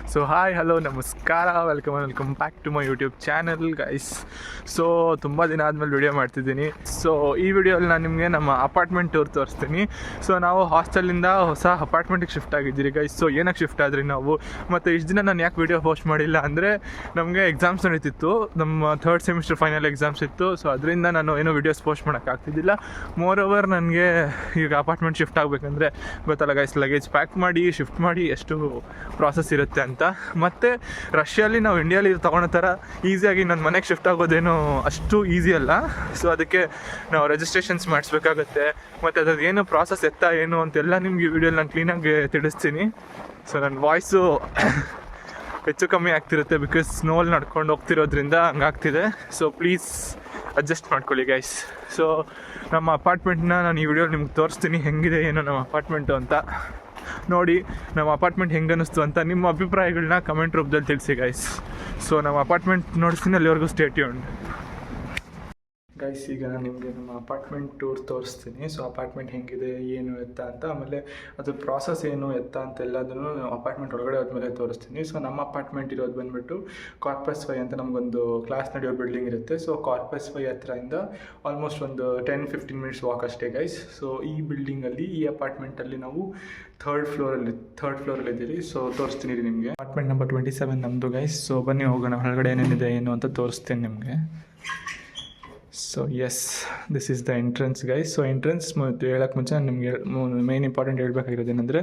So hi hello ನಮಸ್ಕಾರ, welcome back to my YouTube channel guys. So ತುಂಬ ದಿನ ಆದಮೇಲೆ ವಿಡಿಯೋ ಮಾಡ್ತಿದ್ದೀನಿ. ಸೊ ಈ ವಿಡಿಯೋಲ್ಲಿ ನಾನು ನಿಮಗೆ ನಮ್ಮ ಅಪಾರ್ಟ್ಮೆಂಟ್ ಟೂರ್ ತೋರಿಸ್ತೀನಿ. ಸೊ ನಾವು ಹಾಸ್ಟೆಲಿಂದ ಹೊಸ ಅಪಾರ್ಟ್ಮೆಂಟಿಗೆ ಶಿಫ್ಟ್ ಆಗಿದ್ದೀರಿ ಗೈಸ್. ಸೊ ಏನಕ್ಕೆ ಶಿಫ್ಟ್ ಆದ್ರಿ ನಾವು, ಮತ್ತು ಇಷ್ಟು ದಿನ ನಾನು ಯಾಕೆ ವಿಡಿಯೋ ಪೋಸ್ಟ್ ಮಾಡಿಲ್ಲ ಅಂದರೆ ನಮಗೆ ಎಕ್ಸಾಮ್ಸ್ ನಡೀತಿತ್ತು, ನಮ್ಮ ಥರ್ಡ್ ಸೆಮಿಸ್ಟರ್ ಫೈನಲ್ ಎಕ್ಸಾಮ್ಸ್ ಇತ್ತು. ಸೊ ಅದರಿಂದ ನಾನು ಏನೋ ವೀಡಿಯೋಸ್ ಪೋಸ್ಟ್ ಮಾಡೋಕ್ಕಾಗ್ತಿದ್ದಿಲ್ಲ. ಮೋರ್ ಓವರ್ ನನಗೆ ಈಗ ಅಪಾರ್ಟ್ಮೆಂಟ್ ಶಿಫ್ಟ್ ಆಗಬೇಕಂದ್ರೆ ಗೊತ್ತಲ್ಲ ಗೈಸ್, ಲಗೇಜ್ ಪ್ಯಾಕ್ ಮಾಡಿ ಶಿಫ್ಟ್ ಮಾಡಿ ಎಷ್ಟು ಪ್ರಾಸೆಸ್ ಇರುತ್ತೆ ಅಂತ. ಮತ್ತು ರಷ್ಯಲ್ಲಿ ನಾವು ಇಂಡಿಯಾಲಿ ತೊಗೊಳೋ ಥರ ಈಸಿಯಾಗಿ ನನ್ನ ಮನೆಗೆ ಶಿಫ್ಟ್ ಆಗೋದೇನು ಅಷ್ಟು ಈಸಿ ಅಲ್ಲ. ಸೊ ಅದಕ್ಕೆ ನಾವು ರಿಜಿಸ್ಟ್ರೇಷನ್ಸ್ ಮಾಡಿಸ್ಬೇಕಾಗತ್ತೆ, ಮತ್ತು ಅದ್ರದ್ದು ಏನು ಪ್ರಾಸೆಸ್ ಏನು ಅಂತೆಲ್ಲ ನಿಮ್ಗೆ ಈ ವಿಡಿಯೋಲಿ ನಾನು ಕ್ಲೀನಾಗಿ ತಿಳಿಸ್ತೀನಿ. ಸೊ ನನ್ನ ವಾಯ್ಸು ಹೆಚ್ಚು ಕಮ್ಮಿ ಆಗ್ತಿರುತ್ತೆ, ಬಿಕಾಸ್ ಸ್ನೋಲ್ಲಿ ನಡ್ಕೊಂಡು ಹೋಗ್ತಿರೋದ್ರಿಂದ ಹಂಗಾಗ್ತಿದೆ. ಸೊ ಪ್ಲೀಸ್ ಅಡ್ಜಸ್ಟ್ ಮಾಡ್ಕೊಳ್ಳಿ ಗೈಸ್. ಸೊ ನಮ್ಮ ಅಪಾರ್ಟ್ಮೆಂಟ್ನ ನಾನು ಈ ವಿಡಿಯೋ ನಿಮ್ಗೆ ತೋರಿಸ್ತೀನಿ, ಹೆಂಗಿದೆ ಏನೋ ನಮ್ಮ ಅಪಾರ್ಟ್ಮೆಂಟು ಅಂತ ನೋಡಿ. ನಮ್ಮ ಅಪಾರ್ಟ್ಮೆಂಟ್ ಹೆಂಗೆ ಅನ್ನಿಸ್ತು ಅಂತ ನಿಮ್ಮ ಅಭಿಪ್ರಾಯಗಳನ್ನ ಕಮೆಂಟ್ ರೂಪದಲ್ಲಿ ತಿಳಿಸಿ ಗೈಸ್. ಸೊ ನಮ್ಮ ಅಪಾರ್ಟ್ಮೆಂಟ್ ನೋಡ್ತೀನಿ, ಅಲ್ಲಿವರೆಗೂ ಸ್ಟೇ ಟ್ಯೂನ್ಡ್ ಗೈಸ್. ಈಗ ನಾನು ನಿಮಗೆ ನಮ್ಮ ಅಪಾರ್ಟ್ಮೆಂಟ್ ಟೂರ್ ತೋರಿಸ್ತೀನಿ. ಸೊ ಅಪಾರ್ಟ್ಮೆಂಟ್ ಹೆಂಗಿದೆ ಏನು ಎತ್ತ ಅಂತ, ಆಮೇಲೆ ಅದು ಪ್ರಾಸೆಸ್ ಏನು ಎತ್ತ ಅಂತೆಲ್ಲದನ್ನು ಅಪಾರ್ಟ್ಮೆಂಟ್ ಒಳಗಡೆ ಹೋದ್ಮೇಲೆ ತೋರಿಸ್ತೀನಿ. ಸೊ ನಮ್ಮ ಅಪಾರ್ಟ್ಮೆಂಟ್ ಇರೋದು ಬಂದುಬಿಟ್ಟು ಕಾರ್ಪಸ್ 5 ಅಂತ ನಮಗೊಂದು ಕ್ಲಾಸ್ ನಡೆಯೋ ಬಿಲ್ಡಿಂಗ್ ಇರುತ್ತೆ. ಸೊ ಕಾರ್ಪಸ್ 5 ಹತ್ರದಿಂದ ಆಲ್ಮೋಸ್ಟ್ ಒಂದು 10-15 ಮಿನಿಟ್ಸ್ ವಾಕ್ ಅಷ್ಟೇ ಗೈಸ್. ಸೊ ಈ ಬಿಲ್ಡಿಂಗಲ್ಲಿ, ಈ ಅಪಾರ್ಟ್ಮೆಂಟಲ್ಲಿ ನಾವು ಥರ್ಡ್ ಫ್ಲೋರಲ್ಲಿ ಇದ್ದೀರಿ. ಸೊ ತೋರಿಸ್ತೀನಿ ನಿಮಗೆ. ಅಪಾರ್ಟ್ಮೆಂಟ್ ನಂಬರ್ 27 ನಮ್ಮದು ಗೈಸ್. ಸೊ ಬನ್ನಿ ಹೋಗೋಣ, ಒಳಗಡೆ ಏನೇನಿದೆ ಏನು ಅಂತ ತೋರಿಸ್ತೀನಿ ನಿಮಗೆ. So yes, this is the entrance guys. So entrance ಹೇಳೋಕ್ಕೆ ಮುಂಚೆ ನಿಮಗೆ ಮೇನ್ ಇಂಪಾರ್ಟೆಂಟ್ ಹೇಳ್ಬೇಕಾಗಿರೋದು ಏನಂದರೆ,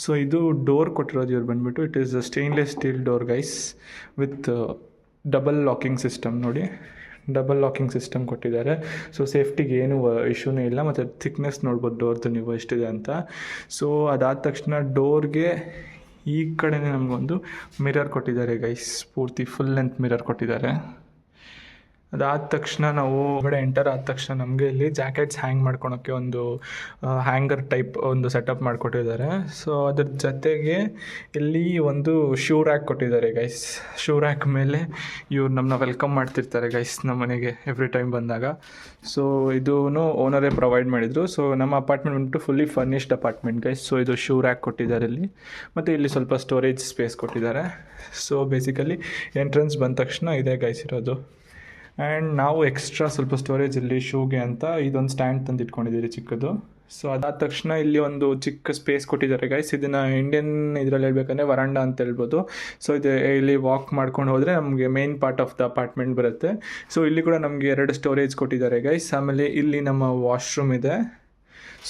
ಸೊ ಇದು ಡೋರ್ ಕೊಟ್ಟಿರೋದು ಇವ್ರು ಬಂದುಬಿಟ್ಟು it is a stainless steel door guys with double locking system. ನೋಡಿ, ಡಬಲ್ ಲಾಕಿಂಗ್ ಸಿಸ್ಟಮ್ ಕೊಟ್ಟಿದ್ದಾರೆ. ಸೊ ಸೇಫ್ಟಿಗೆ ಏನು ಇಶ್ಯೂನೇ ಇಲ್ಲ, ಮತ್ತು ಥಿಕ್ನೆಸ್ ನೋಡ್ಬೋದು ಡೋರ್ದು ನೀವು ಎಷ್ಟಿದೆ ಅಂತ. ಸೊ ಅದಾದ ತಕ್ಷಣ ಡೋರ್ಗೆ ಈ ಕಡೆನೇ ನಮಗೊಂದು ಮಿರರ್ ಕೊಟ್ಟಿದ್ದಾರೆ ಗೈಸ್, ಪೂರ್ತಿ ಫುಲ್ ಲೆಂತ್ ಮಿರರ್ ಕೊಟ್ಟಿದ್ದಾರೆ. ಅದಾದ ತಕ್ಷಣ ನಾವು ಹೊರಗಡೆ ಎಂಟರ್ ಆದ ತಕ್ಷಣ ನಮಗೆ ಇಲ್ಲಿ ಜಾಕೆಟ್ಸ್ ಹ್ಯಾಂಗ್ ಮಾಡ್ಕೊಳೋಕ್ಕೆ ಒಂದು ಹ್ಯಾಂಗರ್ ಟೈಪ್ ಒಂದು ಸೆಟಪ್ ಮಾಡಿಕೊಟ್ಟಿದ್ದಾರೆ. ಸೊ ಅದ್ರ ಜೊತೆಗೆ ಇಲ್ಲಿ ಒಂದು ಶೂ ರ್ಯಾಕ್ ಕೊಟ್ಟಿದ್ದಾರೆ ಗೈಸ್. ಶೂ ರ್ಯಾಕ್ ಮೇಲೆ ಇವ್ರು ನಮ್ಮನ್ನ ವೆಲ್ಕಮ್ ಮಾಡ್ತಿರ್ತಾರೆ ಗೈಸ್ ನಮ್ಮ ಮನೆಗೆ ಎವ್ರಿ ಟೈಮ್ ಬಂದಾಗ. ಸೊ ಇದೂ ಓನರೇ ಪ್ರೊವೈಡ್ ಮಾಡಿದರು. ಸೊ ನಮ್ಮ ಅಪಾರ್ಟ್ಮೆಂಟ್ ಬಂದ್ಬಿಟ್ಟು fully furnished apartment guys. So ಇದು ಶೂ ರ್ಯಾಕ್ ಕೊಟ್ಟಿದ್ದಾರೆ ಇಲ್ಲಿ, ಮತ್ತು ಇಲ್ಲಿ ಸ್ವಲ್ಪ ಸ್ಟೋರೇಜ್ ಸ್ಪೇಸ್ ಕೊಟ್ಟಿದ್ದಾರೆ. ಸೊ ಬೇಸಿಕಲಿ ಎಂಟ್ರೆನ್ಸ್ ಬಂದ ತಕ್ಷಣ ಇದೆ ಗೈಸ್ ಇರೋದು. ಆ್ಯಂಡ್ ನಾವು ಎಕ್ಸ್ಟ್ರಾ ಸ್ವಲ್ಪ ಸ್ಟೋರೇಜ್ ಇಲ್ಲಿ ಶೂಗೆ ಅಂತ ಇದೊಂದು ಸ್ಟ್ಯಾಂಡ್ ತಂದು ಇಟ್ಕೊಂಡಿದ್ದೀರಿ ಚಿಕ್ಕದು. ಸೊ ಅದಾದ ತಕ್ಷಣ ಇಲ್ಲಿ ಒಂದು ಚಿಕ್ಕ ಸ್ಪೇಸ್ ಕೊಟ್ಟಿದ್ದಾರೆ ಗೈಸ್. ಇದನ್ನು ಇಂಡಿಯನ್ ಇದರಲ್ಲಿ ಹೇಳ್ಬೇಕಂದ್ರೆ ವರಾಂಡ ಅಂತ ಹೇಳ್ಬೋದು. ಸೊ ಇದು ಇಲ್ಲಿ ವಾಕ್ ಮಾಡ್ಕೊಂಡು ಹೋದರೆ ನಮಗೆ main part of the apartment ಬರುತ್ತೆ. ಸೊ ಇಲ್ಲಿ ಕೂಡ ನಮಗೆ 2 ಸ್ಟೋರೇಜ್ ಕೊಟ್ಟಿದ್ದಾರೆ ಗೈಸ್. ಆಮೇಲೆ ಇಲ್ಲಿ ನಮ್ಮ ವಾಶ್ರೂಮ್ ಇದೆ.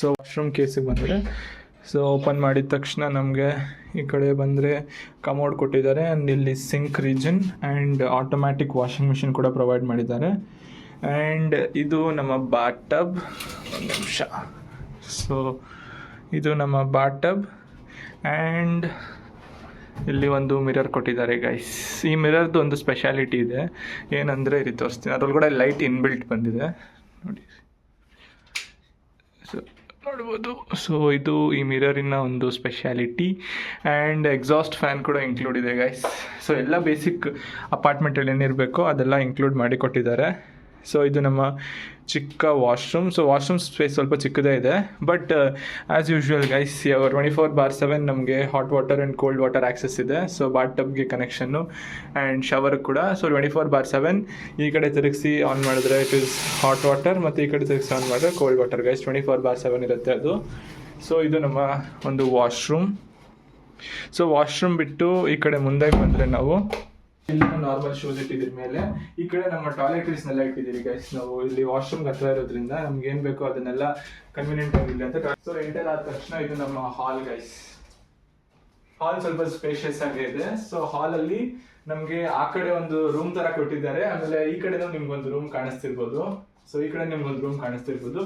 ಸೊ ವಾಶ್ರೂಮ್ ಕೇಸಿಗೆ ಬಂದರೆ, ಸೊ ಓಪನ್ ಮಾಡಿದ ತಕ್ಷಣ ನಮಗೆ ಈ ಕಡೆ ಬಂದರೆ ಕಮೋಡ್ ಕೊಟ್ಟಿದ್ದಾರೆ. ಆ್ಯಂಡ್ ಇಲ್ಲಿ sink region and automatic washing machine ಕೂಡ ಪ್ರೊವೈಡ್ ಮಾಡಿದ್ದಾರೆ. ಆ್ಯಂಡ್ ಇದು ನಮ್ಮ ಬಾತ್ ಟಬ್. ಒಂದು ನಿಮಿಷ. ಸೊ ಇದು ನಮ್ಮ ಬಾತ್ ಟಬ್. ಆ್ಯಂಡ್ ಇಲ್ಲಿ ಒಂದು ಮಿರರ್ ಕೊಟ್ಟಿದ್ದಾರೆ ಗೈಸ್. ಈ ಮಿರರ್ದು ಒಂದು ಸ್ಪೆಷಾಲಿಟಿ ಇದೆ, ಏನಂದರೆ ಇಲ್ಲಿ ತೋರಿಸ್ತೀನಿ. ಅದರೊಳಗಡೆ ಲೈಟ್ ಇನ್ಬಿಲ್ಟ್ ಬಂದಿದೆ ನೋಡಿ, ಸೊ ನೋಡ್ಬೋದು. ಸೊ ಇದು ಈ ಮಿರರಿನ ಒಂದು ಸ್ಪೆಷಾಲಿಟಿ. ಆ್ಯಂಡ್ ಎಕ್ಸಾಸ್ಟ್ ಫ್ಯಾನ್ ಕೂಡ ಇನ್ಕ್ಲೂಡ್ ಇದೆ ಗೈಸ್. ಸೊ ಎಲ್ಲ ಬೇಸಿಕ್ ಅಪಾರ್ಟ್ಮೆಂಟಲ್ಲಿ ಏನಿರಬೇಕೋ ಅದೆಲ್ಲ ಇನ್ಕ್ಲೂಡ್ ಮಾಡಿ ಕೊಟ್ಟಿದ್ದಾರೆ. ಸೊ ಇದು ನಮ್ಮ ಚಿಕ್ಕ ವಾಶ್ರೂಮ್. ಸೊ ವಾಶ್ರೂಮ್ ಸ್ಪೇಸ್ ಸ್ವಲ್ಪ ಚಿಕ್ಕದೇ ಇದೆ, ಬಟ್ ಆ್ಯಸ್ ಯೂಶ್ವಲ್ ಗೈಸ್ 24/7 ನಮಗೆ hot water and cold water access ಇದೆ. ಸೊ ಬಾತ್ ಟಬ್ಗೆ ಕನೆಕ್ಷನ್ನು ಆ್ಯಂಡ್ ಶವರ್ ಕೂಡ. ಸೊ 24/7 ಈ ಕಡೆ ತಿರುಗಿಸಿ ಆನ್ ಮಾಡಿದ್ರೆ ಇಟ್ ಈಸ್ ಹಾಟ್ ವಾಟರ್, ಮತ್ತು ಈ ಕಡೆ ತಿರುಗಿಸಿ ಆನ್ ಮಾಡಿದ್ರೆ ಕೋಲ್ಡ್ ವಾಟರ್ ಗೈಸ್. 24/7 ಇರುತ್ತೆ ಅದು. ಸೊ ಇದು ನಮ್ಮ ಒಂದು ವಾಶ್ರೂಮ್. ಸೊ ವಾಶ್ರೂಮ್ ಬಿಟ್ಟು ಈ ಕಡೆ ಮುಂದೆ ಬಂದರೆ ನಾವು ಇಲ್ಲಿ ನಾರ್ಮಲ್ ಶೂಸ್ ಇಟ್ಟಿದ್ದೀರಿ ಮೇಲೆ. ಈ ಕಡೆ ನಮ್ಮ ಟಾಯ್ಲೆಟ್ರೀಸ್ನೆಲ್ಲ ಇಟ್ಟಿದ್ದೀರಿ ಗೈಸ್. ನಾವು ಇಲ್ಲಿ ವಾಶ್ರೂಮ್ಗೆ ಹತ್ರ ಇರೋದ್ರಿಂದ ನಮ್ಗೆ ಏನು ಬೇಕೋ ಅದನ್ನೆಲ್ಲ ಕನ್ವೀನಿಯೆಂಟ್ ಆಗಿಲ್ಲ ಅಂತ. ಸೊ ಎಂಟರ್ ಆದ ತಕ್ಷಣ ಇದು ನಮ್ಮ ಹಾಲ್ ಗೈಸ್. ಹಾಲ್ ಸ್ವಲ್ಪ ಸ್ಪೇಷಿಯಸ್ ಆಗಿ ಇದೆ. ಸೊ ಹಾಲಲ್ಲಿ ನಮಗೆ ಆ ಕಡೆ ಒಂದು ರೂಮ್ ಥರ ಕೊಟ್ಟಿದ್ದಾರೆ, ಆಮೇಲೆ ಈ ಕಡೆನೂ ನಿಮ್ಗೊಂದು ರೂಮ್ ಕಾಣಿಸ್ತಿರ್ಬೋದು. ಸೊ ಈ ಕಡೆ ನಿಮ್ಗೊಂದು ರೂಮ್ ಕಾಣಿಸ್ತಿರ್ಬೋದು,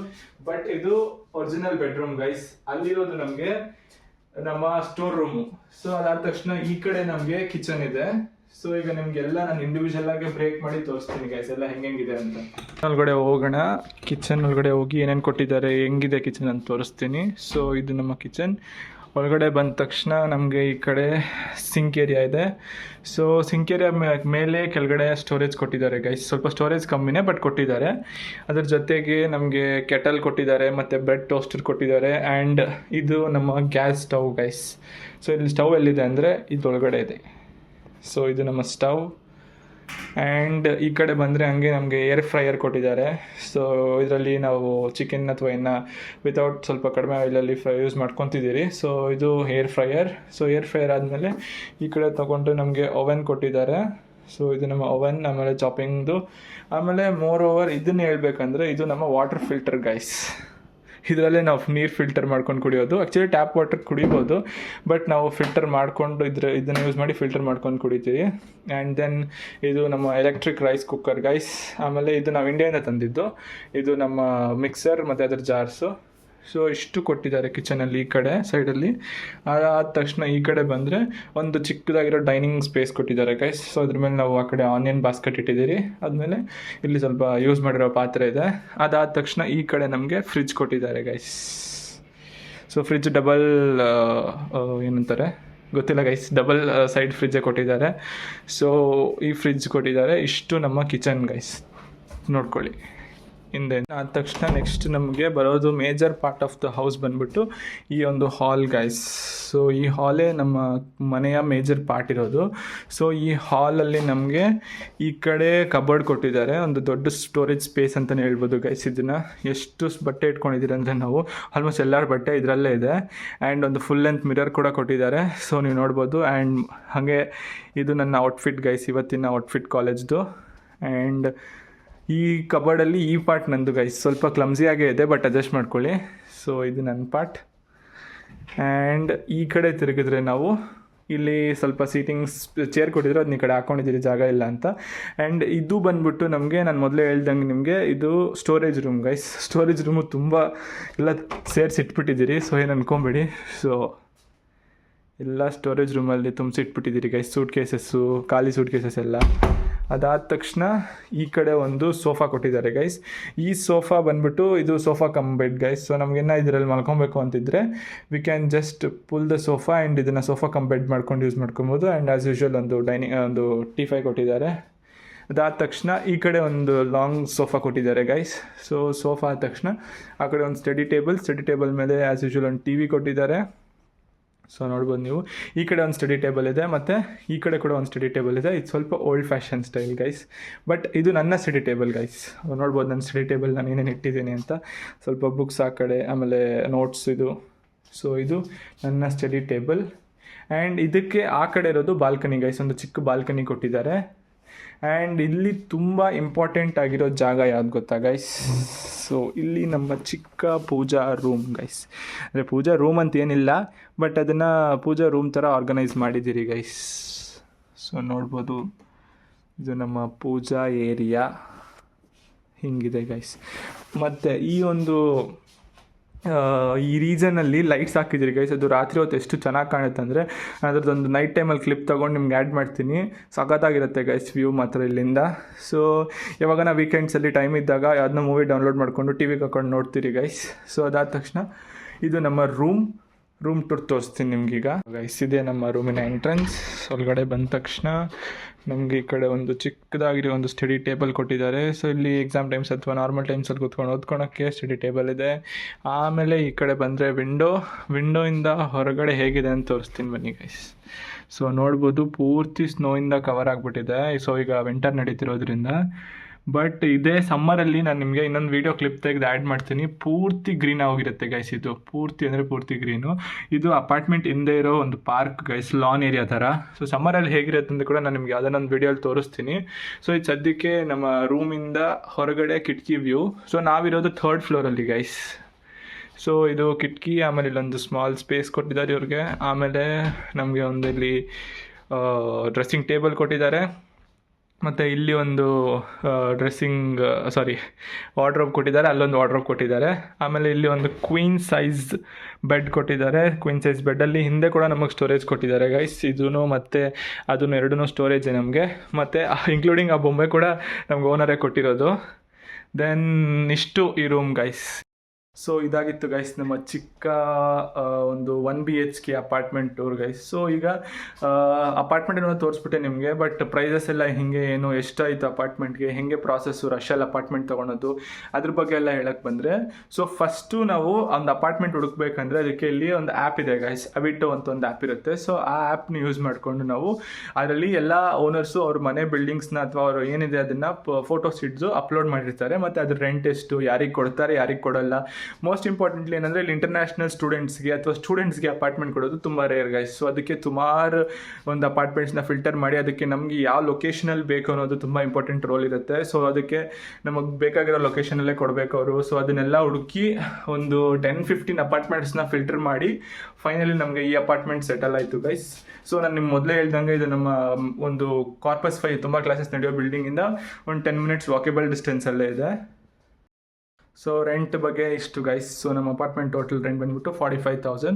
ಬಟ್ ಇದು ಒರಿಜಿನಲ್ ಬೆಡ್ರೂಮ್ ಗೈಸ್. ಅಲ್ಲಿರೋದು ನಮಗೆ ನಮ್ಮ ಸ್ಟೋರ್ ರೂಮು. ಸೊ ಅದಾದ ತಕ್ಷಣ ಈ ಕಡೆ ನಮಗೆ ಕಿಚನ್ ಇದೆ. ಸೊ ಈಗ ನಿಮಗೆಲ್ಲ ನಾನು ಇಂಡಿವಿಜುವಲ್ ಆಗಿ ಬ್ರೇಕ್ ಮಾಡಿ ತೋರಿಸ್ತೀನಿ ಗೈಸ್, ಎಲ್ಲ ಹೆಂಗಿದೆ ಅಂತ. ಒಳಗಡೆ ಹೋಗೋಣ. ಕಿಚನ್ ಒಳಗಡೆ ಹೋಗಿ ಏನೇನು ಕೊಟ್ಟಿದ್ದಾರೆ, ಹೆಂಗಿದೆ ಕಿಚನ್ ಅಂತ ತೋರಿಸ್ತೀನಿ. ಸೊ ಇದು ನಮ್ಮ ಕಿಚನ್. ಒಳಗಡೆ ಬಂದ ತಕ್ಷಣ ನಮಗೆ ಈ ಕಡೆ ಸಿಂಕ್ ಏರಿಯಾ ಇದೆ. ಸೊ ಸಿಂಕ್ ಏರಿಯಾ ಮೇಲೆ ಕೆಳಗಡೆ ಸ್ಟೋರೇಜ್ ಕೊಟ್ಟಿದ್ದಾರೆ ಗೈಸ್. ಸ್ವಲ್ಪ ಸ್ಟೋರೇಜ್ ಕಮ್ಮಿನೇ, ಬಟ್ ಕೊಟ್ಟಿದ್ದಾರೆ. ಅದ್ರ ಜೊತೆಗೆ ನಮಗೆ ಕೆಟಲ್ ಕೊಟ್ಟಿದ್ದಾರೆ, ಮತ್ತು ಬ್ರೆಡ್ ಟೋಸ್ಟರ್ ಕೊಟ್ಟಿದ್ದಾರೆ. ಆ್ಯಂಡ್ ಇದು ನಮ್ಮ ಗ್ಯಾಸ್ ಸ್ಟವ್ ಗೈಸ್. ಸೊ ಇಲ್ಲಿ ಸ್ಟವ್ ಎಲ್ಲಿದೆ ಅಂದರೆ ಇದೊಳಗಡೆ ಇದೆ. ಸೊ ಇದು ನಮ್ಮ ಸ್ಟವ್. ಆ್ಯಂಡ್ ಈ ಕಡೆ ಬಂದರೆ ಹಂಗೆ ನಮಗೆ ಏರ್ ಫ್ರೈಯರ್ ಕೊಟ್ಟಿದ್ದಾರೆ. ಸೊ ಇದರಲ್ಲಿ ನಾವು ಚಿಕನ್ ಅಥವಾ ವಿತೌಟ್ ಸ್ವಲ್ಪ ಕಡಿಮೆ ಆಯಿಲಲ್ಲಿ ಯೂಸ್ ಮಾಡ್ಕೊತಿದ್ದೀರಿ. ಸೊ ಇದು air fryer. So air fryer ಆದಮೇಲೆ ಈ ಕಡೆ ತೊಗೊಂಡು ನಮಗೆ ಓವೆನ್ ಕೊಟ್ಟಿದ್ದಾರೆ. ಸೊ ಇದು ನಮ್ಮ ಓವೆನ್, ಆಮೇಲೆ ಚಾಪಿಂಗ್ದು. ಆಮೇಲೆ ಮೋರ್ ಓವರ್ ಇದನ್ನು ಹೇಳ್ಬೇಕಂದ್ರೆ ಇದು ನಮ್ಮ ವಾಟರ್ ಫಿಲ್ಟರ್ ಗೈಸ್. ಇದರಲ್ಲೇ ನಾವು ನೀರು ಫಿಲ್ಟರ್ ಮಾಡ್ಕೊಂಡು ಕುಡಿಯೋದು. ಆ್ಯಕ್ಚುಲಿ ಟ್ಯಾಪ್ ವಾಟರ್ ಕುಡಿಬೋದು, ಬಟ್ ನಾವು ಫಿಲ್ಟರ್ ಮಾಡಿಕೊಂಡು ಇದನ್ನು ಯೂಸ್ ಮಾಡಿ ಫಿಲ್ಟರ್ ಮಾಡ್ಕೊಂಡು ಕುಡಿತೀವಿ. ಆ್ಯಂಡ್ ದೆನ್ ಇದು ನಮ್ಮ ಎಲೆಕ್ಟ್ರಿಕ್ ರೈಸ್ ಕುಕ್ಕರ್ ಗೈಸ್. ಆಮೇಲೆ ಇದು ನಾವು ಇಂಡಿಯಾದಿಂದ ತಂದಿದ್ದು. ಇದು ನಮ್ಮ ಮಿಕ್ಸರ್ ಮತ್ತು ಅದರ ಜಾರ್ಸು. ಸೊ ಇಷ್ಟು ಕೊಟ್ಟಿದ್ದಾರೆ ಕಿಚನಲ್ಲಿ ಈ ಕಡೆ ಸೈಡಲ್ಲಿ. ಆದ ತಕ್ಷಣ ಈ ಕಡೆ ಬಂದರೆ ಒಂದು ಚಿಕ್ಕದಾಗಿರೋ ಡೈನಿಂಗ್ ಸ್ಪೇಸ್ ಕೊಟ್ಟಿದ್ದಾರೆ ಗೈಸ್. ಸೊ ಅದ್ರ ಮೇಲೆ ನಾವು ಆ ಕಡೆ ಆನಿಯನ್ ಬಾಸ್ಕೆಟ್ ಇಟ್ಟಿದ್ದೀರಿ. ಆದಮೇಲೆ ಇಲ್ಲಿ ಸ್ವಲ್ಪ ಯೂಸ್ ಮಾಡಿರೋ ಪಾತ್ರೆ ಇದೆ. ಅದಾದ ತಕ್ಷಣ ಈ ಕಡೆ ನಮಗೆ ಫ್ರಿಜ್ ಕೊಟ್ಟಿದ್ದಾರೆ ಗೈಸ್. ಸೊ ಫ್ರಿಜ್ ಡಬಲ್ ಏನಂತಾರೆ ಗೊತ್ತಿಲ್ಲ ಗೈಸ್, ಡಬಲ್ ಸೈಡ್ ಫ್ರಿಜ್ಜೇ ಕೊಟ್ಟಿದ್ದಾರೆ. ಸೊ ಈ ಫ್ರಿಜ್ ಕೊಟ್ಟಿದ್ದಾರೆ. ಇಷ್ಟು ನಮ್ಮ ಕಿಚನ್ ಗೈಸ್, ನೋಡ್ಕೊಳ್ಳಿ ಹಿಂದೆ. ಆದ ತಕ್ಷಣ ನೆಕ್ಸ್ಟ್ ನಮಗೆ ಬರೋದು major part of the house ಬಂದ್ಬಿಟ್ಟು ಈ ಒಂದು ಹಾಲ್ ಗೈಸ್. ಸೊ ಈ ಹಾಲೇ ನಮ್ಮ ಮನೆಯ ಮೇಜರ್ ಪಾರ್ಟ್ ಇರೋದು. ಸೊ ಈ ಹಾಲಲ್ಲಿ ನಮಗೆ ಈ ಕಡೆ ಕಬೋರ್ಡ್ ಕೊಟ್ಟಿದ್ದಾರೆ, ಒಂದು ದೊಡ್ಡ ಸ್ಟೋರೇಜ್ ಸ್ಪೇಸ್ ಅಂತಲೇ ಹೇಳ್ಬೋದು ಗೈಸ್. ಇದನ್ನು ಎಷ್ಟು ಬಟ್ಟೆ ಇಟ್ಕೊಂಡಿದ್ದೀರಿ ಅಂದರೆ ನಾವು ಆಲ್ಮೋಸ್ಟ್ ಎಲ್ಲರ ಬಟ್ಟೆ ಇದರಲ್ಲೇ ಇದೆ. ಆ್ಯಂಡ್ ಒಂದು ಫುಲ್ ಲೆಂತ್ ಮಿರರ್ ಕೂಡ ಕೊಟ್ಟಿದ್ದಾರೆ. ಸೊ ನೀವು ನೋಡ್ಬೋದು. ಆ್ಯಂಡ್ ಹಾಗೆ ಇದು ನನ್ನ ಔಟ್ಫಿಟ್ ಗೈಸ್, ಇವತ್ತಿನ ಔಟ್ಫಿಟ್ ಕಾಲೇಜ್ದು. ಆ್ಯಂಡ್ ಈ ಕಬೋರ್ಡಲ್ಲಿ ಈ ಪಾರ್ಟ್ ನಂದು ಗೈಸ್, ಸ್ವಲ್ಪ ಕ್ಲಮ್ಸಿಯಾಗೇ ಇದೆ, ಬಟ್ ಅಡ್ಜಸ್ಟ್ ಮಾಡ್ಕೊಳ್ಳಿ. ಸೊ ಇದು ನನ್ನ ಪಾರ್ಟ್. ಆ್ಯಂಡ್ ಈ ಕಡೆ ತಿರುಗಿದ್ರೆ ನಾವು ಇಲ್ಲಿ ಸ್ವಲ್ಪ ಸೀಟಿಂಗ್ಸ್ ಚೇರ್ ಕೊಟ್ಟಿದ್ರು, ಅದನ್ನ ಈ ಕಡೆ ಹಾಕ್ಕೊಂಡಿದ್ದೀರಿ ಜಾಗ ಇಲ್ಲ ಅಂತ. ಆ್ಯಂಡ್ ಇದು ಬಂದ್ಬಿಟ್ಟು ನಮಗೆ ನಾನು ಮೊದಲೇ ಹೇಳ್ದಂಗೆ ನಿಮಗೆ ಇದು storage room guys. Storage room ತುಂಬ ಎಲ್ಲ ಸೇರಿಸಿಟ್ಬಿಟ್ಟಿದ್ದೀರಿ. ಸೊ ಏನು ಅನ್ಕೊಂಬೇಡಿ. ಸೊ ಎಲ್ಲ ಸ್ಟೋರೇಜ್ ರೂಮಲ್ಲಿ ತುಂಬಿಸಿಟ್ಬಿಟ್ಟಿದ್ದೀರಿ ಗೈಸ್, ಸೂಟ್ ಕೇಸಸ್ಸು, ಖಾಲಿ ಸೂಟ್ ಕೇಸಸ್ ಎಲ್ಲ. ಅದಾದ ತಕ್ಷಣ ಈ ಕಡೆ ಒಂದು ಸೋಫಾ ಕೊಟ್ಟಿದ್ದಾರೆ ಗೈಸ್. ಈ ಸೋಫಾ ಬಂದ್ಬಿಟ್ಟು ಇದು sofa cum bed guys. So ನಮಗೇನ ಇದರಲ್ಲಿ ಮಲ್ಕೊಬೇಕು ಅಂತಿದ್ರೆ we can just full the sofa and ಇದನ್ನು ಸೋಫಾ ಕಮ್ ಬೆಡ್ ಮಾಡ್ಕೊಂಡು ಯೂಸ್ ಮಾಡ್ಕೊಬೋದು. ಆ್ಯಂಡ್ ಆ್ಯಸ್ ಯೂಶ್ವಲ್ ಒಂದು T5 ಕೊಟ್ಟಿದ್ದಾರೆ. ಅದಾದ ತಕ್ಷಣ ಈ ಕಡೆ ಒಂದು ಲಾಂಗ್ ಸೋಫಾ ಕೊಟ್ಟಿದ್ದಾರೆ ಗೈಸ್. ಸೊ ಸೋಫಾ ಆದ ತಕ್ಷಣ ಆ ಕಡೆ ಒಂದು ಸ್ಟಡಿ ಟೇಬಲ್ ಮೇಲೆ ಆ್ಯಸ್ ಯೂಶ್ವಲ್ ಒಂದು TV ಕೊಟ್ಟಿದ್ದಾರೆ. ಸೊ ನೋಡ್ಬೋದು ನೀವು. ಈ ಕಡೆ ಒಂದು ಸ್ಟಡಿ ಟೇಬಲ್ ಇದೆ, ಮತ್ತು ಈ ಕಡೆ ಕೂಡ ಒಂದು ಸ್ಟಡಿ ಟೇಬಲ್ ಇದೆ. ಇದು ಸ್ವಲ್ಪ old fashion style guys, but ಇದು ನನ್ನ ಸ್ಟಡಿ ಟೇಬಲ್ ಗೈಸ್. ನೋಡ್ಬೋದು ನನ್ನ ಸ್ಟಡಿ ಟೇಬಲ್ ನಾನು ಏನೇನು ಇಟ್ಟಿದ್ದೀನಿ ಅಂತ. ಸ್ವಲ್ಪ ಬುಕ್ಸ್ ಆ ಕಡೆ, ಆಮೇಲೆ ನೋಟ್ಸ್ ಇದು. ಸೊ ಇದು ನನ್ನ ಸ್ಟಡಿ ಟೇಬಲ್. ಆ್ಯಂಡ್ ಇದಕ್ಕೆ ಆ ಕಡೆ ಇರೋದು ಬಾಲ್ಕನಿ ಗೈಸ್, ಒಂದು ಚಿಕ್ಕ ಬಾಲ್ಕನಿ ಕೊಟ್ಟಿದ್ದಾರೆ. ಆ್ಯಂಡ್ ಇಲ್ಲಿ ತುಂಬ ಇಂಪಾರ್ಟೆಂಟ್ ಆಗಿರೋ ಜಾಗ ಯಾವ್ದು ಗೊತ್ತಾ ಗೈಸ್? ಸೊ ಇಲ್ಲಿ ನಮ್ಮ ಚಿಕ್ಕ ಪೂಜಾ ರೂಮ್ ಗೈಸ್. ಅಂದರೆ ಪೂಜಾ ರೂಮ್ ಅಂತ ಏನಿಲ್ಲ, ಬಟ್ ಅದನ್ನು ಪೂಜಾ ರೂಮ್ ಥರ ಆರ್ಗನೈಸ್ ಮಾಡಿದ್ದೀರಿ ಗೈಸ್. ಸೊ ನೋಡ್ಬೋದು, ಇದು ನಮ್ಮ ಪೂಜಾ ಏರಿಯಾ ಹಿಂಗಿದೆ ಗೈಸ್. ಮತ್ತು ಈ ಒಂದು ಈ ರೀಸನಲ್ಲಿ ಲೈಟ್ಸ್ ಹಾಕಿದ್ದೀರಿ ಗೈಸ್. ಅದು ರಾತ್ರಿ ಹೊತ್ತು ಎಷ್ಟು ಚೆನ್ನಾಗಿ ಕಾಣುತ್ತೆ ಅಂದರೆ, ಅದ್ರದ್ದೊಂದು ನೈಟ್ ಟೈಮಲ್ಲಿ ಕ್ಲಿಪ್ ತೊಗೊಂಡು ನಿಮ್ಗೆ ಆ್ಯಡ್ ಮಾಡ್ತೀನಿ. ಸಖತ್ತಾಗಿರುತ್ತೆ ಗೈಸ್ ವ್ಯೂ ಮಾತ್ರ ಇಲ್ಲಿಂದ. ಸೊ ಯಾವಾಗ ನಾವು ವೀಕೆಂಡ್ಸಲ್ಲಿ ಟೈಮ್ ಇದ್ದಾಗ ಯಾವ್ದನ್ನ ಮೂವಿ ಡೌನ್ಲೋಡ್ ಮಾಡಿಕೊಂಡು ಟಿವಿಗೆ ಹಾಕೊಂಡು ನೋಡ್ತೀರಿ ಗೈಸ್. ಸೊ ಅದಾದ ತಕ್ಷಣ ಇದು ನಮ್ಮ ರೂಮ್ ಟೂರ್ ತೋರಿಸ್ತೀನಿ ನಿಮ್ಗೀಗ ಗೈಸ್. ಇದೇ ನಮ್ಮ ರೂಮಿನ ಎಂಟ್ರೆನ್ಸ್. ಒಳಗಡೆ ಬಂದ ತಕ್ಷಣ ನಮಗೆ ಈ ಕಡೆ ಒಂದು ಚಿಕ್ಕದಾಗಿರೋ ಒಂದು ಸ್ಟಡಿ ಟೇಬಲ್ ಕೊಟ್ಟಿದ್ದಾರೆ. ಸೊ ಇಲ್ಲಿ ಎಕ್ಸಾಮ್ ಟೈಮ್ಸ್ ಅಥವಾ ನಾರ್ಮಲ್ ಟೈಮ್ಸಲ್ಲಿ ಕೂತ್ಕೊಂಡು ಓದ್ಕೊಳೋಕ್ಕೆ ಸ್ಟಡಿ ಟೇಬಲ್ ಇದೆ. ಆಮೇಲೆ ಈ ಕಡೆ ಬಂದರೆ ವಿಂಡೋಯಿಂದ ಹೊರಗಡೆ ಹೇಗಿದೆ ಅಂತ ತೋರಿಸ್ತೀನಿ ಬನ್ನಿ ಗೈಸ್. ಸೊ ನೋಡ್ಬೋದು, ಪೂರ್ತಿ ಸ್ನೋಯಿಂದ ಕವರ್ ಆಗಿಬಿಟ್ಟಿದೆ. ಸೊ ಈಗ ವಿಂಟರ್ ನಡೀತಿರೋದ್ರಿಂದ. ಬಟ್ ಇದೇ ಸಮ್ಮರಲ್ಲಿ ನಾನು ನಿಮಗೆ ಇನ್ನೊಂದು ವೀಡಿಯೋ ಕ್ಲಿಪ್ ತೆಗೆದು ಆ್ಯಡ್ ಮಾಡ್ತೀನಿ. ಪೂರ್ತಿ ಗ್ರೀನ್ ಆಗಿರುತ್ತೆ ಗೈಸ್. ಇದು ಪೂರ್ತಿ ಗ್ರೀನು. ಇದು ಅಪಾರ್ಟ್ಮೆಂಟ್ ಹಿಂದೆ ಇರೋ ಒಂದು ಪಾರ್ಕ್ ಗೈಸ್, ಲಾನ್ ಏರಿಯಾ ಥರ. ಸೊ ಸಮ್ಮರಲ್ಲಿ ಹೇಗಿರುತ್ತೆ ಅಂತ ಕೂಡ ನಾನು ನಿಮಗೆ ಯಾವುದನ್ನೊಂದು ವೀಡಿಯೋಲಿ ತೋರಿಸ್ತೀನಿ. ಸೊ ಇದು ಸದ್ಯಕ್ಕೆ ನಮ್ಮ ರೂಮಿಂದ ಹೊರಗಡೆ ಕಿಟಕಿ ವ್ಯೂ. ಸೊ ನಾವಿರೋದು 3rd ಫ್ಲೋರಲ್ಲಿ ಗೈಸ್. ಸೊ ಇದು ಕಿಟಕಿ. ಆಮೇಲೆ ಇಲ್ಲೊಂದು ಸ್ಮಾಲ್ ಸ್ಪೇಸ್ ಕೊಟ್ಟಿದ್ದಾರೆ ಇವ್ರಿಗೆ. ಆಮೇಲೆ ನಮಗೆ ಒಂದು ಇಲ್ಲಿ ಡ್ರೆಸ್ಸಿಂಗ್ ಟೇಬಲ್ ಕೊಟ್ಟಿದ್ದಾರೆ. ಮತ್ತು ಇಲ್ಲಿ ಒಂದು ವಾರ್ಡ್ರೋಬ್ ಕೊಟ್ಟಿದ್ದಾರೆ, ಅಲ್ಲೊಂದು ವಾರ್ಡ್ರೋಬ್ ಕೊಟ್ಟಿದ್ದಾರೆ. ಆಮೇಲೆ ಇಲ್ಲಿ ಒಂದು ಕ್ವೀನ್ ಸೈಜ್ ಬೆಡ್ ಕೊಟ್ಟಿದ್ದಾರೆ. ಕ್ವೀನ್ ಸೈಜ್ ಬೆಡ್ಡಲ್ಲಿ ಹಿಂದೆ ಕೂಡ ನಮಗೆ ಸ್ಟೋರೇಜ್ ಕೊಟ್ಟಿದ್ದಾರೆ ಗೈಸ್. ಇದೂ ಮತ್ತು ಅದನ್ನು ಎರಡೂ ಸ್ಟೋರೇಜೇ ನಮಗೆ. ಮತ್ತು ಇನ್ಕ್ಲೂಡಿಂಗ್ ಆ ಬೊಂಬೆ ಕೂಡ ನಮ್ಗೆ ಓನರೇ ಕೊಟ್ಟಿರೋದು. ದೆನ್ ಇಷ್ಟು ಈ ರೂಮ್ ಗೈಸ್. ಸೊ ಇದಾಗಿತ್ತು ಗೈಸ್ ನಮ್ಮ ಚಿಕ್ಕ ಒಂದು 1 BHK apartment tour guys. So ಈಗ ಅಪಾರ್ಟ್ಮೆಂಟ್ ಏನೋ ತೋರಿಸ್ಬಿಟ್ಟೆ ನಿಮಗೆ, ಬಟ್ ಪ್ರೈಸಸ್ ಎಲ್ಲ ಹಿಂಗೆ ಏನು ಎಷ್ಟಾಯಿತು ಅಪಾರ್ಟ್ಮೆಂಟ್ಗೆ, ಹೆಂಗೆ ಪ್ರಾಸೆಸ್ಸು ರಶಲ್ಲಿ ಅಪಾರ್ಟ್ಮೆಂಟ್ ತೊಗೊಳೋದು ಅದ್ರ ಬಗ್ಗೆ ಎಲ್ಲ ಹೇಳಕ್ಕೆ ಬಂದರೆ, ಸೊ ಫಸ್ಟು ನಾವು ಒಂದು ಅಪಾರ್ಟ್ಮೆಂಟ್ ಹುಡುಕ್ಬೇಕಂದ್ರೆ ಅದಕ್ಕೆ ಇಲ್ಲಿ ಒಂದು ಆ್ಯಪ್ ಇದೆ ಗೈಸ್, ಅವಿಟೋ ಅಂತ ಒಂದು ಆ್ಯಪ್ ಇರುತ್ತೆ. ಸೊ ಆ ಆ್ಯಪ್ನ ಯೂಸ್ ಮಾಡಿಕೊಂಡು ನಾವು ಅದರಲ್ಲಿ ಎಲ್ಲ ಓನರ್ಸು ಅವ್ರ ಮನೆ ಬಿಲ್ಡಿಂಗ್ಸ್ನ ಅಥವಾ ಅವರು ಏನಿದೆ ಅದನ್ನು ಫೋಟೋಸ್ ಹಿಡಿದು ಅಪ್ಲೋಡ್ ಮಾಡಿರ್ತಾರೆ. ಮತ್ತು ಅದ್ರ ರೆಂಟ್ ಎಷ್ಟು, ಯಾರಿಗೆ ಕೊಡ್ತಾರೆ ಯಾರಿಗೆ ಕೊಡೋಲ್ಲ. ಮೋಸ್ಟ್ ಇಂಪಾರ್ಟೆಂಟ್ಲಿ ಏನಂದರೆ ಇಲ್ಲಿ ಇಂಟರ್ನ್ಯಾಷನಲ್ ಸ್ಟೂಡೆಂಟ್ಸ್ಗೆ ಅಥವಾ ಸ್ಟೂಡೆಂಟ್ಸ್ಗೆ ಅಪಾರ್ಟ್ಮೆಂಟ್ ಕೊಡೋದು ತುಂಬ ರೇರ್ ಗೈಸ್. ಸೊ ಅದಕ್ಕೆ ಸುಮಾರು ಒಂದು ಅಪಾರ್ಟ್ಮೆಂಟ್ಸ್ನ ಫಿಲ್ಟರ್ ಮಾಡಿ ಅದಕ್ಕೆ ನಮಗೆ ಯಾವ ಲೊಕೇಶನಲ್ಲಿ ಬೇಕು ಅನ್ನೋದು ತುಂಬ ಇಂಪಾರ್ಟೆಂಟ್ ರೋಲ್ ಇರುತ್ತೆ. ಸೊ ಅದಕ್ಕೆ ನಮಗೆ ಬೇಕಾಗಿರೋ ಲೊಕೇಶನಲ್ಲೇ ಕೊಡಬೇಕು ಅವರು. ಸೊ ಅದನ್ನೆಲ್ಲ ಹುಡುಕಿ ಒಂದು 10-15 ಅಪಾರ್ಟ್ಮೆಂಟ್ಸ್ನ ಫಿಲ್ಟರ್ ಮಾಡಿ ಫೈನಲಿ ನಮಗೆ ಈ ಅಪಾರ್ಟ್ಮೆಂಟ್ ಸೆಟಲ್ ಆಯಿತು ಗೈಸ್. ಸೊ ನಾನು ನಿಮ್ಗೆ ಮೊದಲೇ ಹೇಳ್ದಂಗೆ ಇದು ನಮ್ಮ ಒಂದು ಕಾರ್ಪಸ್ 5 ತುಂಬ ಕ್ಲಾಸಸ್ ನಡೆಯೋ ಬಿಲ್ಡಿಂಗಿಂದ ಒಂದು 10 minutes ವಾಕೇಬಲ್ ಡಿಸ್ಟೆನ್ಸಲ್ಲೇ ಇದೆ. ಸೊ ರೆಂಟ್ ಬಗ್ಗೆ ಇಷ್ಟು ಗೈಸ್. ಸೊ ನಮ್ಮ ಅಪಾರ್ಟ್ಮೆಂಟ್ ಟೋಟಲ್ ರೆಂಟ್ ಬಂದ್ಬಿಟ್ಟು 45,000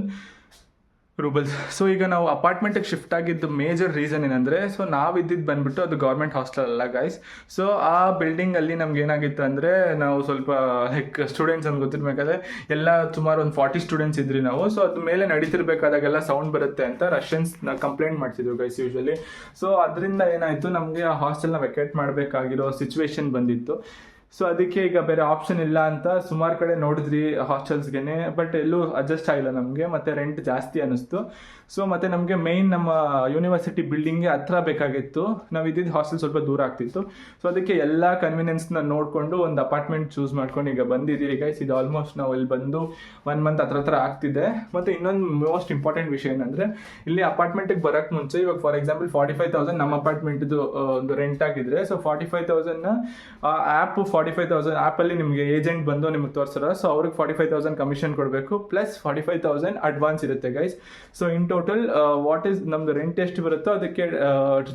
ರೂಬಲ್ಸ್. ಸೊ ಈಗ ನಾವು ಅಪಾರ್ಟ್ಮೆಂಟಿಗೆ ಶಿಫ್ಟ್ ಆಗಿದ್ದು ಮೇಜರ್ ರೀಸನ್ ಏನಂದರೆ, ಸೊ ನಾವು ಇದ್ದಿದ್ದು ಬಂದುಬಿಟ್ಟು ಅದು ಗೌರ್ಮೆಂಟ್ ಹಾಸ್ಟೆಲ್ ಅಲ್ಲ ಗೈಸ್. ಸೊ ಆ ಬಿಲ್ಡಿಂಗಲ್ಲಿ ನಮ್ಗೆ ಏನಾಗಿತ್ತು ಅಂದರೆ, ನಾವು ಸ್ವಲ್ಪ ಲೈಕ್ ಸ್ಟೂಡೆಂಟ್ಸ್ ಅಂತ ಗೊತ್ತಿರಬೇಕಾದ್ರೆ ಎಲ್ಲ ಸುಮಾರು ಒಂದು 40 ಸ್ಟೂಡೆಂಟ್ಸ್ ಇದ್ರಿ ನಾವು. ಸೊ ಅದ್ರ ಮೇಲೆ ನಡೀತಿರ್ಬೇಕಾದಾಗೆಲ್ಲ ಸೌಂಡ್ ಬರುತ್ತೆ ಅಂತ ರಷ್ಯನ್ಸ್ನ ಕಂಪ್ಲೇಂಟ್ ಮಾಡ್ತಿದ್ರು ಗೈಸ್ ಯೂಶ್ವಲಿ. ಸೊ ಅದರಿಂದ ಏನಾಯಿತು, ನಮಗೆ ಆ ಹಾಸ್ಟೆಲ್ನ ವೆಕೇಟ್ ಮಾಡಬೇಕಾಗಿರೋ ಸಿಚುವೇಶನ್ ಬಂದಿತ್ತು. ಸೊ ಅದಕ್ಕೆ ಈಗ ಬೇರೆ ಆಪ್ಷನ್ ಇಲ್ಲ ಅಂತ ಸುಮಾರು ಕಡೆ ನೋಡಿದ್ರಿ ಹಾಸ್ಟೆಲ್ಸ್ಗೆ, ಬಟ್ ಎಲ್ಲೂ ಅಡ್ಜಸ್ಟ್ ಆಗಿಲ್ಲ ನಮಗೆ, ಮತ್ತು ರೆಂಟ್ ಜಾಸ್ತಿ ಅನ್ನಿಸ್ತು. ಸೊ ಮತ್ತು ನಮಗೆ ಮೇಯ್ನ್ ನಮ್ಮ ಯೂನಿವರ್ಸಿಟಿ ಬಿಲ್ಡಿಂಗ್ಗೆ ಹತ್ರ ಬೇಕಾಗಿತ್ತು, ನಾವು ಇದ್ದಿದ್ದು ಹಾಸ್ಟೆಲ್ ಸ್ವಲ್ಪ ದೂರ ಆಗ್ತಿತ್ತು. ಸೊ ಅದಕ್ಕೆ ಎಲ್ಲ ಕನ್ವೀನಿಯನ್ಸ್ನ ನೋಡಿಕೊಂಡು ಒಂದು ಅಪಾರ್ಟ್ಮೆಂಟ್ ಚೂಸ್ ಮಾಡ್ಕೊಂಡು ಈಗ ಬಂದಿದ್ದೀರಿ ಗೈಸ್. ಇದು ಆಲ್ಮೋಸ್ಟ್ ನಾವು ಇಲ್ಲಿ ಬಂದು 1 month ಹತ್ರ ಆಗ್ತಿದೆ. ಮತ್ತು ಇನ್ನೊಂದು ಮೋಸ್ಟ್ ಇಂಪಾರ್ಟೆಂಟ್ ವಿಷಯ ಏನಂದರೆ, ಇಲ್ಲಿ ಅಪಾರ್ಟ್ಮೆಂಟಿಗೆ ಬರೋಕ್ಕೆ ಮುಂಚೆ ಇವಾಗ ಫಾರ್ ಎಕ್ಸಾಂಪಲ್ 45,000 ನಮ್ಮ ಅಪಾರ್ಟ್ಮೆಂಟ್ದು ಒಂದು ರೆಂಟ್ ಆಗಿದ್ರೆ, ಸೊ 45,000ನ ಆ್ಯಪ್ 45,000 ಆ್ಯಪಲ್ಲಿ ನಿಮಗೆ ಏಜೆಂಟ್ ಬಂದು ನಿಮಗೆ ತೋರಿಸ್ತಾರೆ. ಸೊ ಅವ್ರಿಗೆ 45,000 ಕಮಿಷನ್ ಕೊಡಬೇಕು, ಪ್ಲಸ್ 45,000 ಅಡ್ವಾನ್ಸ್ ಇರುತ್ತೆ guys. So in total what is ನಮ್ದು ರೆಂಟ್ ಎಷ್ಟು ಬರುತ್ತೋ ಅದಕ್ಕೆ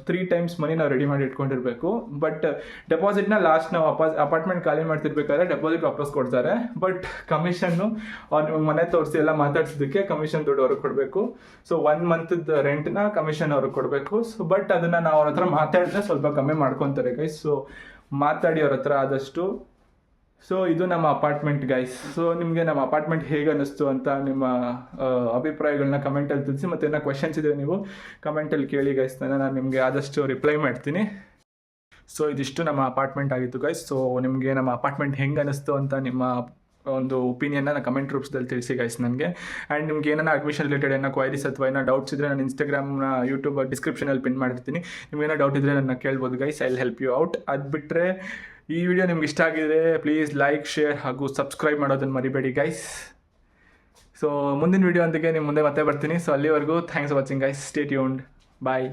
3 times ಮನಿ ನಾವು ರೆಡಿ ಮಾಡಿ ಇಟ್ಕೊಂಡಿರ್ಬೇಕು. ಬಟ್ ಡೆಪಾಸಿಟ್ನ ಲಾಸ್ಟ್ ನಾವು ಅಪಾರ್ಟ್ಮೆಂಟ್ ಖಾಲಿ ಮಾಡ್ತಿರ್ಬೇಕಾದ್ರೆ ಡೆಪಾಸಿಟ್ ವಾಪಸ್ ಕೊಡ್ತಾರೆ. ಬಟ್ ಕಮಿಷನ್ನು ಅವ್ರು ಮನೆ ತೋರಿಸಿ ಎಲ್ಲ ಮಾತಾಡ್ಸೋದಕ್ಕೆ ಕಮಿಷನ್ ದುಡ್ಡು ಅವ್ರಿಗೆ ಕೊಡಬೇಕು. ಸೊ 1 month ರೆಂಟ್ನ ಕಮಿಷನ್ ಅವ್ರಿಗೆ ಕೊಡಬೇಕು. ಸೊ ಬಟ್ ಅದನ್ನು ನಾವು ಅವ್ರ ಹತ್ರ ಮಾತಾಡಿದ್ರೆ ಸ್ವಲ್ಪ ಕಮ್ಮಿ ಮಾಡ್ಕೊತಾರೆ ಗೈಸ್. ಸೊ ಮಾತಾಡಿ ಅವ್ರ ಹತ್ರ ಆದಷ್ಟು. ಸೊ ಇದು ನಮ್ಮ ಅಪಾರ್ಟ್ಮೆಂಟ್ ಗೈಸ್. ಸೊ ನಿಮಗೆ ನಮ್ಮ ಅಪಾರ್ಟ್ಮೆಂಟ್ ಹೇಗೆ ಅನ್ನಿಸ್ತು ಅಂತ ನಿಮ್ಮ ಅಭಿಪ್ರಾಯಗಳನ್ನ ಕಮೆಂಟಲ್ಲಿ ತಿಳಿಸಿ. ಮತ್ತು ಏನೋ ಕ್ವೆಶನ್ಸ್ ಇದೆ ನೀವು ಕಮೆಂಟಲ್ಲಿ ಕೇಳಿ ಗೈಸ್, ನಾನು ನಿಮಗೆ ಆದಷ್ಟು ರಿಪ್ಲೈ ಮಾಡ್ತೀನಿ. ಸೊ ಇದಿಷ್ಟು ನಮ್ಮ ಅಪಾರ್ಟ್ಮೆಂಟ್ ಆಗಿತ್ತು ಗೈಸ್. ಸೊ ನಿಮಗೆ ನಮ್ಮ ಅಪಾರ್ಟ್ಮೆಂಟ್ ಹೆಂಗೆ ಅನ್ನಿಸ್ತು ಅಂತ ನಿಮ್ಮ ಒಂದು ಒಪಿನಿಯನ್ನ ಕಮೆಂಟ್ ರೂಪ್ಸ್ದಲ್ಲಿ ತಿಳಿಸಿ ಗೈಸ್ ನನಗೆ. ಆ್ಯಂಡ್ ನಿಮ್ಗೆ ಏನಾರ ಅಡ್ಮಿಷನ್ ರಿಲೇಟೆಡ್ ಏನೋ ಕ್ವೈರೀಸ್ ಅಥವಾ ಏನೋ ಡೌಟ್ಸ್ ಇದ್ದರೆ ನಾನು ಇನ್ಸ್ಟಾಗ್ರಾಮ್ನ ಯೂಟ್ಯೂಬ್ ಡಿಸ್ಕ್ರಿಪ್ಷನಲ್ಲಿ ಪಿನ್ ಮಾಡಿರ್ತೀನಿ. ನಿಮ್ಗೇನೋ ಡೌಟ್ ಇದ್ದರೆ ನನ್ನ ಕೇಳ್ಬೋದು guys, I will help you out. ಅದು ಬಿಟ್ಟರೆ ಈ ವಿಡಿಯೋ ನಿಮ್ಗೆ ಇಷ್ಟ ಆಗಿದ್ರೆ ಪ್ಲೀಸ್ ಲೈಕ್, ಶೇರ್ ಹಾಗೂ ಸಬ್ಸ್ಕ್ರೈಬ್ ಮಾಡೋದನ್ನು ಮರಿಬೇಡಿ ಗೈಸ್. ಸೊ ಮುಂದಿನ ವಿಡಿಯೋ ಅಂತಿಗೆ ನಿಮ್ಮ ಮುಂದೆ ಮತ್ತೆ ಬರ್ತೀನಿ. ಸೊ ಅಲ್ಲಿವರೆಗೂ thanks for watching guys. Stay tuned. Bye.